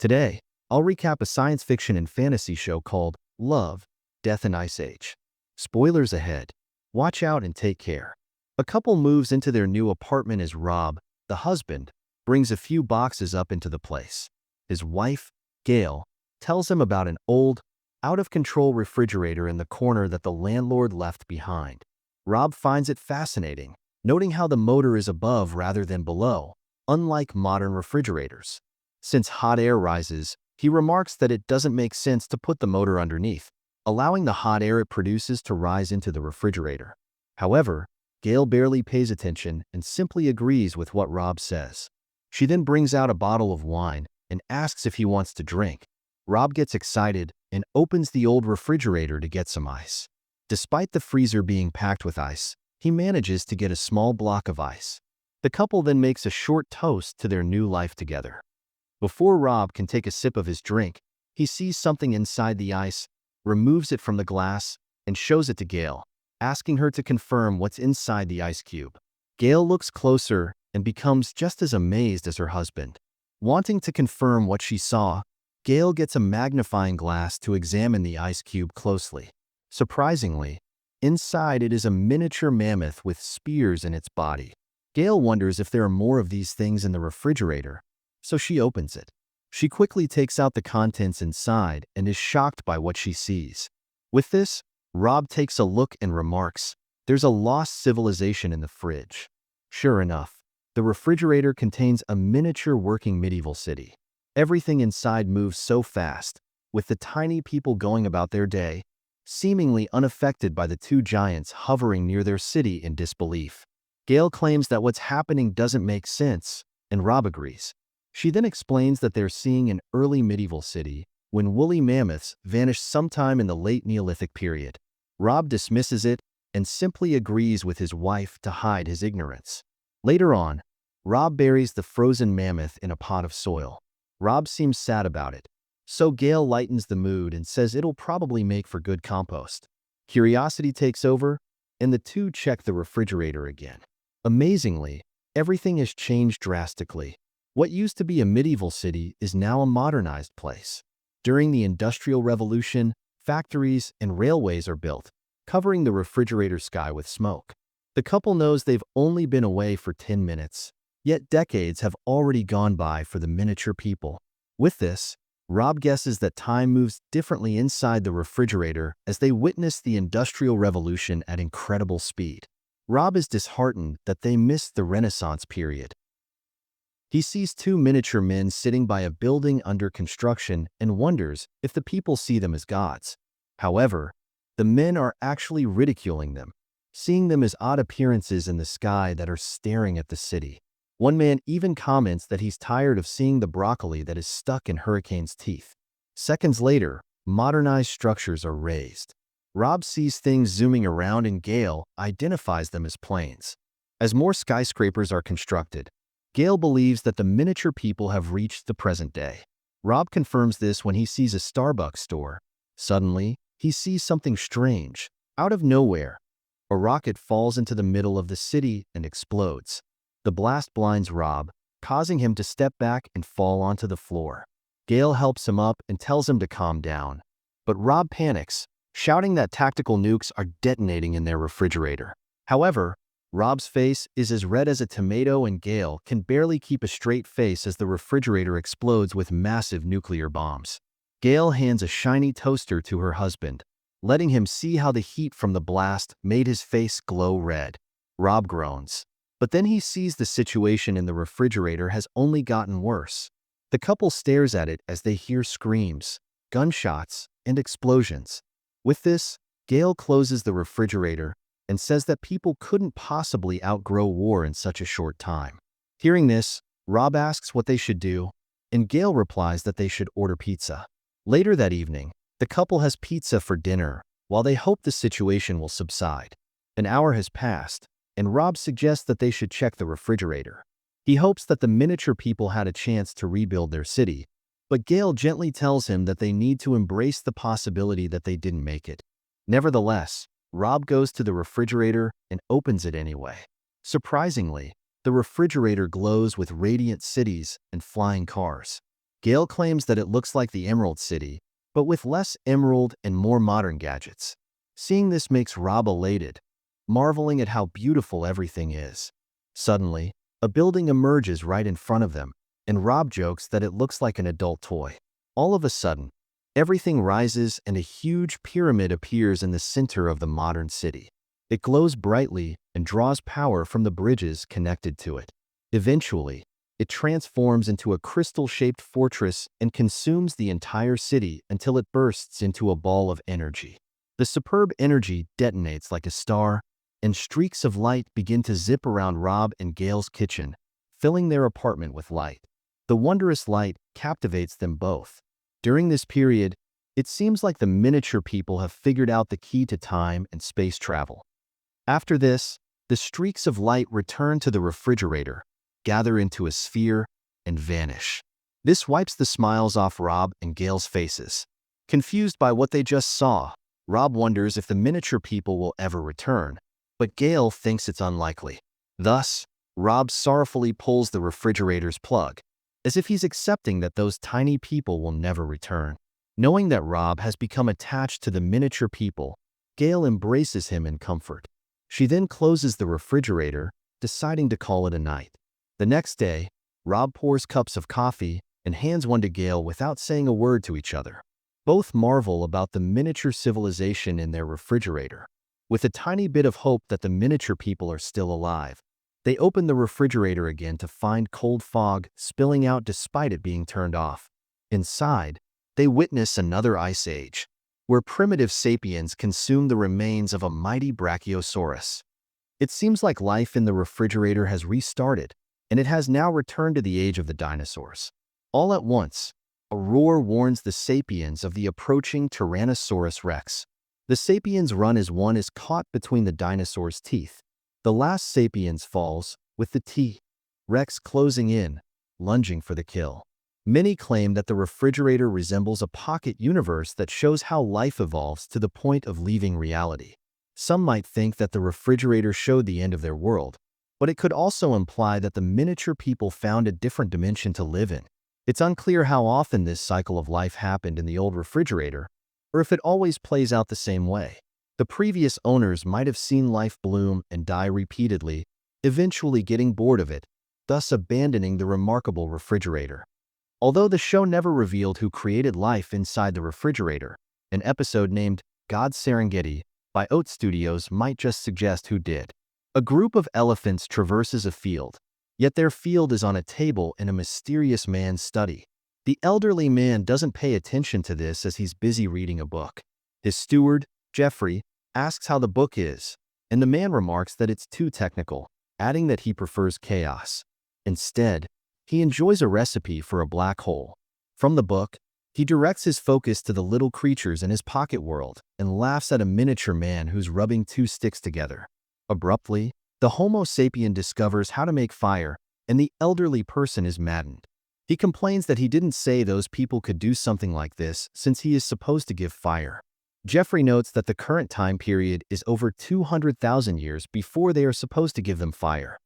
Today, I'll recap a science fiction and fantasy show called Love, Death and Ice Age. Spoilers ahead. Watch out and take care. A couple moves into their new apartment as Rob, the husband, brings a few boxes up into the place. His wife, Gail, tells him about an old, out-of-control refrigerator in the corner that the landlord left behind. Rob finds it fascinating, noting how the motor is above rather than below, unlike modern refrigerators. Since hot air rises, he remarks that it doesn't make sense to put the motor underneath, allowing the hot air it produces to rise into the refrigerator. However, Gail barely pays attention and simply agrees with what Rob says. She then brings out a bottle of wine and asks if he wants to drink. Rob gets excited and opens the old refrigerator to get some ice. Despite the freezer being packed with ice, he manages to get a small block of ice. The couple then makes a short toast to their new life together. Before Rob can take a sip of his drink, he sees something inside the ice, removes it from the glass, and shows it to Gail, asking her to confirm what's inside the ice cube. Gail looks closer and becomes just as amazed as her husband. Wanting to confirm what she saw, Gail gets a magnifying glass to examine the ice cube closely. Surprisingly, inside it is a miniature mammoth with spears in its body. Gail wonders if there are more of these things in the refrigerator, so she opens it. She quickly takes out the contents inside and is shocked by what she sees. With this, Rob takes a look and remarks, "There's a lost civilization in the fridge." Sure enough, the refrigerator contains a miniature working medieval city. Everything inside moves so fast, with the tiny people going about their day, seemingly unaffected by the two giants hovering near their city in disbelief. Gail claims that what's happening doesn't make sense, and Rob agrees. She then explains that they're seeing an early medieval city when woolly mammoths vanished sometime in the late Neolithic period. Rob dismisses it and simply agrees with his wife to hide his ignorance. Later on, Rob buries the frozen mammoth in a pot of soil. Rob seems sad about it, so Gail lightens the mood and says it'll probably make for good compost. Curiosity takes over, and the two check the refrigerator again. Amazingly, everything has changed drastically. What used to be a medieval city is now a modernized place. During the Industrial Revolution, factories and railways are built, covering the refrigerator sky with smoke. The couple knows they've only been away for 10 minutes, yet decades have already gone by for the miniature people. With this, Rob guesses that time moves differently inside the refrigerator as they witness the Industrial Revolution at incredible speed. Rob is disheartened that they missed the Renaissance period. He sees two miniature men sitting by a building under construction and wonders if the people see them as gods. However, the men are actually ridiculing them, seeing them as odd appearances in the sky that are staring at the city. One man even comments that he's tired of seeing the broccoli that is stuck in hurricanes' teeth. Seconds later, modernized structures are raised. Rob sees things zooming around and Gail identifies them as planes. As more skyscrapers are constructed, Gail believes that the miniature people have reached the present day. Rob confirms this when he sees a Starbucks store. Suddenly, he sees something strange. Out of nowhere, a rocket falls into the middle of the city and explodes. The blast blinds Rob, causing him to step back and fall onto the floor. Gail helps him up and tells him to calm down. But Rob panics, shouting that tactical nukes are detonating in their refrigerator. However, Rob's face is as red as a tomato and Gail can barely keep a straight face as the refrigerator explodes with massive nuclear bombs. Gail hands a shiny toaster to her husband, letting him see how the heat from the blast made his face glow red. Rob groans, but then he sees the situation in the refrigerator has only gotten worse. The couple stares at it as they hear screams, gunshots, and explosions. With this, Gail closes the refrigerator and says that people couldn't possibly outgrow war in such a short time. Hearing this, Rob asks what they should do, and Gail replies that they should order pizza. Later that evening, the couple has pizza for dinner, while they hope the situation will subside. An hour has passed, and Rob suggests that they should check the refrigerator. He hopes that the miniature people had a chance to rebuild their city, but Gail gently tells him that they need to embrace the possibility that they didn't make it. Nevertheless, Rob goes to the refrigerator and opens it anyway. Surprisingly, the refrigerator glows with radiant cities and flying cars. Gale claims that it looks like the Emerald City, but with less emerald and more modern gadgets. Seeing this makes Rob elated, marveling at how beautiful everything is. Suddenly, a building emerges right in front of them, and Rob jokes that it looks like an adult toy. All of a sudden, everything rises and a huge pyramid appears in the center of the modern city. It glows brightly and draws power from the bridges connected to it. Eventually, it transforms into a crystal-shaped fortress and consumes the entire city until it bursts into a ball of energy. The superb energy detonates like a star, and streaks of light begin to zip around Rob and Gale's kitchen, filling their apartment with light. The wondrous light captivates them both. During this period, it seems like the miniature people have figured out the key to time and space travel. After this, the streaks of light return to the refrigerator, gather into a sphere, and vanish. This wipes the smiles off Rob and Gale's faces. Confused by what they just saw, Rob wonders if the miniature people will ever return, but Gale thinks it's unlikely. Thus, Rob sorrowfully pulls the refrigerator's plug, as if he's accepting that those tiny people will never return. Knowing that Rob has become attached to the miniature people, Gale embraces him in comfort. She then closes the refrigerator, deciding to call it a night. The next day, Rob pours cups of coffee and hands one to Gale without saying a word to each other. Both marvel about the miniature civilization in their refrigerator. With a tiny bit of hope that the miniature people are still alive, they open the refrigerator again to find cold fog spilling out despite it being turned off. Inside, they witness another ice age, where primitive sapiens consume the remains of a mighty brachiosaurus. It seems like life in the refrigerator has restarted, and it has now returned to the age of the dinosaurs. All at once, a roar warns the sapiens of the approaching Tyrannosaurus rex. The sapiens run as one is caught between the dinosaur's teeth. The last sapiens falls, with the T-Rex closing in, lunging for the kill. Many claim that the refrigerator resembles a pocket universe that shows how life evolves to the point of leaving reality. Some might think that the refrigerator showed the end of their world, but it could also imply that the miniature people found a different dimension to live in. It's unclear how often this cycle of life happened in the old refrigerator, or if it always plays out the same way. The previous owners might have seen life bloom and die repeatedly, eventually getting bored of it, thus abandoning the remarkable refrigerator. Although the show never revealed who created life inside the refrigerator, an episode named God's Serengeti by Oat Studios might just suggest who did. A group of elephants traverses a field, yet their field is on a table in a mysterious man's study. The elderly man doesn't pay attention to this as he's busy reading a book. His steward, Jeffrey, asks how the book is, and the man remarks that it's too technical, adding that he prefers chaos. Instead, he enjoys a recipe for a black hole. From the book, he directs his focus to the little creatures in his pocket world and laughs at a miniature man who's rubbing two sticks together. Abruptly, the Homo sapien discovers how to make fire, and the elderly person is maddened. He complains that he didn't say those people could do something like this since he is supposed to give fire. Jeffrey notes that the current time period is over 200,000 years before they are supposed to give them fire.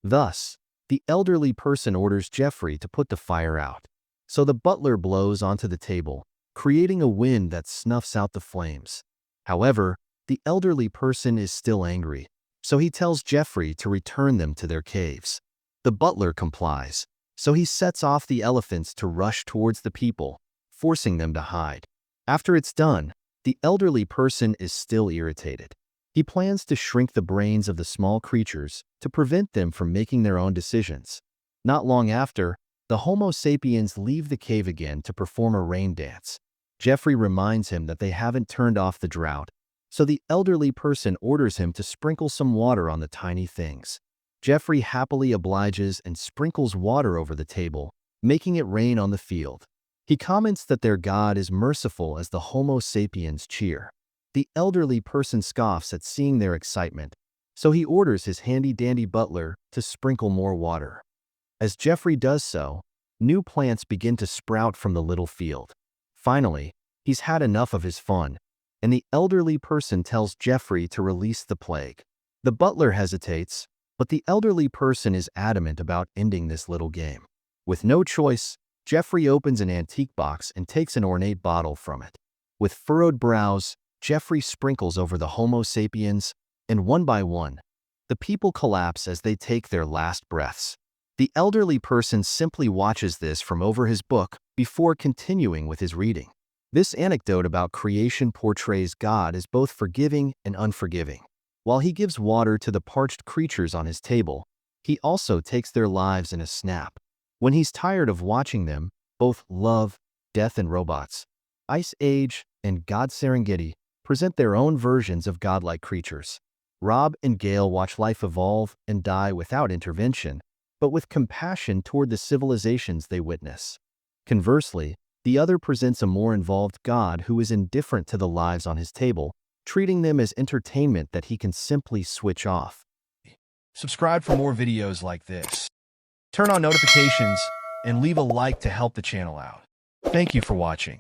Thus, the elderly person orders Jeffrey to put the fire out. So the butler blows onto the table, creating a wind that snuffs out the flames. However, the elderly person is still angry, so he tells Jeffrey to return them to their caves. The butler complies, so he sets off the elephants to rush towards the people, forcing them to hide. After it's done, the elderly person is still irritated. He plans to shrink the brains of the small creatures to prevent them from making their own decisions. Not long after, the Homo sapiens leave the cave again to perform a rain dance. Jeffrey reminds him that they haven't turned off the drought, so the elderly person orders him to sprinkle some water on the tiny things. Jeffrey happily obliges and sprinkles water over the table, making it rain on the field. He comments that their God is merciful as the Homo sapiens cheer. The elderly person scoffs at seeing their excitement, so he orders his handy-dandy butler to sprinkle more water. As Jeffrey does so, new plants begin to sprout from the little field. Finally, he's had enough of his fun, and the elderly person tells Jeffrey to release the plague. The butler hesitates, but the elderly person is adamant about ending this little game. With no choice, Jeffrey opens an antique box and takes an ornate bottle from it. With furrowed brows, Jeffrey sprinkles over the Homo sapiens, and one by one, the people collapse as they take their last breaths. The elderly person simply watches this from over his book before continuing with his reading. This anecdote about creation portrays God as both forgiving and unforgiving. While he gives water to the parched creatures on his table, he also takes their lives in a snap. When he's tired of watching them, both Love, Death and Robots, Ice Age, and God Serengeti present their own versions of godlike creatures. Rob and Gail watch life evolve and die without intervention, but with compassion toward the civilizations they witness. Conversely, the other presents a more involved God who is indifferent to the lives on his table, treating them as entertainment that he can simply switch off. Subscribe for more videos like this. Turn on notifications and leave a like to help the channel out. Thank you for watching.